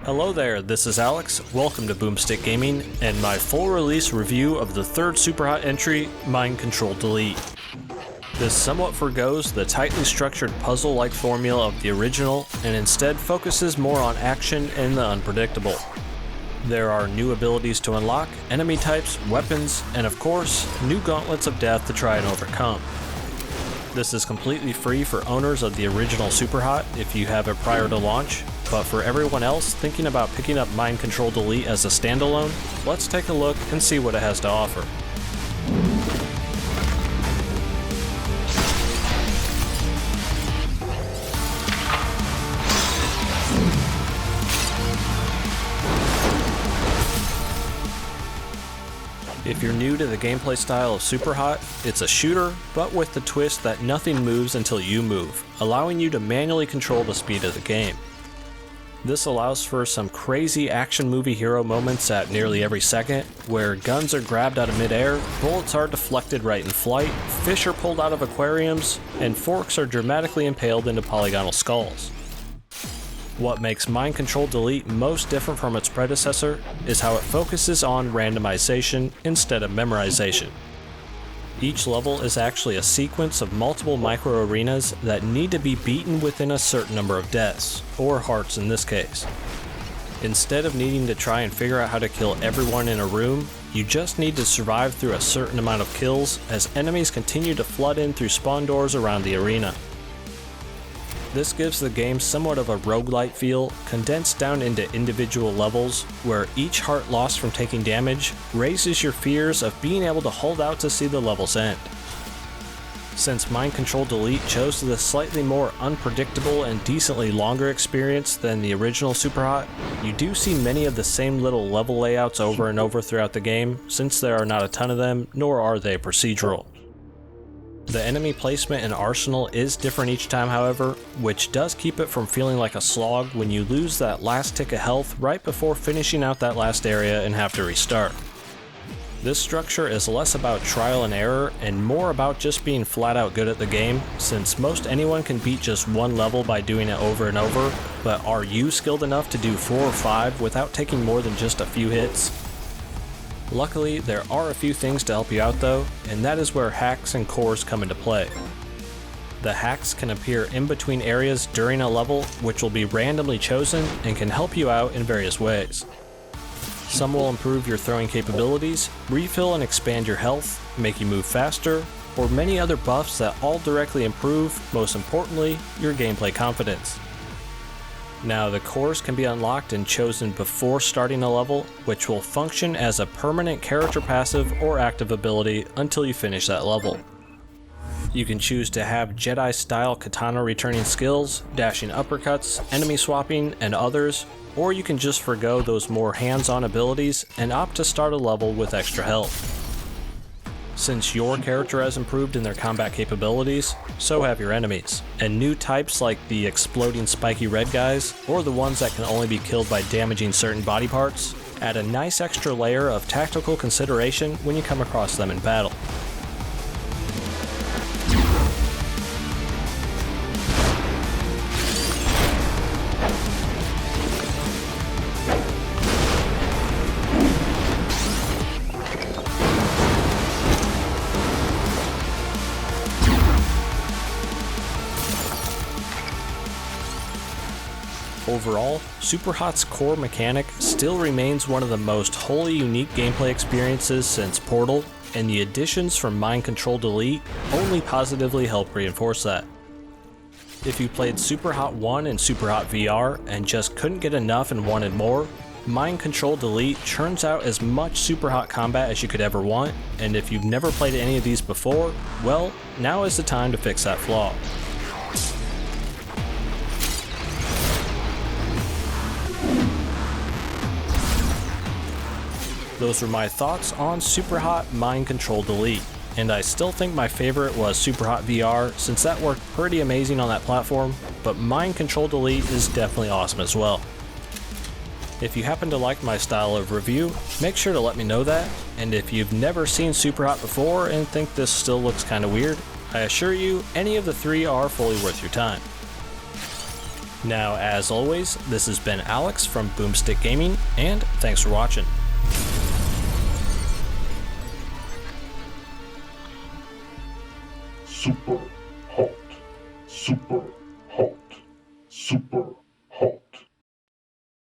Hello there, this is Alex, welcome to Boomstick Gaming, and my full release review of the third Superhot entry, Mind Control Delete. This somewhat forgoes the tightly structured puzzle-like formula of the original, and instead focuses more on action and the unpredictable. There are new abilities to unlock, enemy types, weapons, and of course, new gauntlets of death to try and overcome. This is completely free for owners of the original Superhot if you have it prior to launch, but for everyone else thinking about picking up Mind Control Delete as a standalone, let's take a look and see what it has to offer. If you're new to the gameplay style of Superhot, it's a shooter, but with the twist that nothing moves until you move, allowing you to manually control the speed of the game. This allows for some crazy action movie hero moments at nearly every second, where guns are grabbed out of midair, bullets are deflected right in flight, fish are pulled out of aquariums, and forks are dramatically impaled into polygonal skulls. What makes Mind Control Delete most different from its predecessor is how it focuses on randomization instead of memorization. Each level is actually a sequence of multiple micro arenas that need to be beaten within a certain number of deaths, or hearts in this case. Instead of needing to try and figure out how to kill everyone in a room, you just need to survive through a certain amount of kills as enemies continue to flood in through spawn doors around the arena. This gives the game somewhat of a roguelite feel, condensed down into individual levels, where each heart lost from taking damage raises your fears of being able to hold out to see the level's end. Since Mind Control Delete chose the slightly more unpredictable and decently longer experience than the original Superhot, you do see many of the same little level layouts over and over throughout the game, since there are not a ton of them, nor are they procedural. The enemy placement and arsenal is different each time, however, which does keep it from feeling like a slog when you lose that last tick of health right before finishing out that last area and have to restart. This structure is less about trial and error and more about just being flat out good at the game, since most anyone can beat just one level by doing it over and over, but are you skilled enough to do 4 or 5 without taking more than just a few hits? Luckily, there are a few things to help you out though, and that is where hacks and cores come into play. The hacks can appear in between areas during a level, which will be randomly chosen and can help you out in various ways. Some will improve your throwing capabilities, refill and expand your health, make you move faster, or many other buffs that all directly improve, most importantly, your gameplay confidence. Now, the cores can be unlocked and chosen before starting a level, which will function as a permanent character passive or active ability until you finish that level. You can choose to have Jedi-style katana returning skills, dashing uppercuts, enemy swapping, and others, or you can just forgo those more hands-on abilities and opt to start a level with extra health. Since your character has improved in their combat capabilities, so have your enemies, and new types like the exploding spiky red guys, or the ones that can only be killed by damaging certain body parts, add a nice extra layer of tactical consideration when you come across them in battle. Overall, Superhot's core mechanic still remains one of the most wholly unique gameplay experiences since Portal, and the additions from Mind Control Delete only positively help reinforce that. If you played Superhot 1 and Superhot VR and just couldn't get enough and wanted more, Mind Control Delete churns out as much Superhot combat as you could ever want, and if you've never played any of these before, well, now is the time to fix that flaw. Those were my thoughts on Superhot Mind Control Delete, and I still think my favorite was Superhot VR since that worked pretty amazing on that platform, but Mind Control Delete is definitely awesome as well. If you happen to like my style of review, make sure to let me know that, and if you've never seen Superhot before and think this still looks kinda weird, I assure you any of the 3 are fully worth your time. Now, as always, this has been Alex from Boomstick Gaming, and thanks for watching. Super hot, super hot, super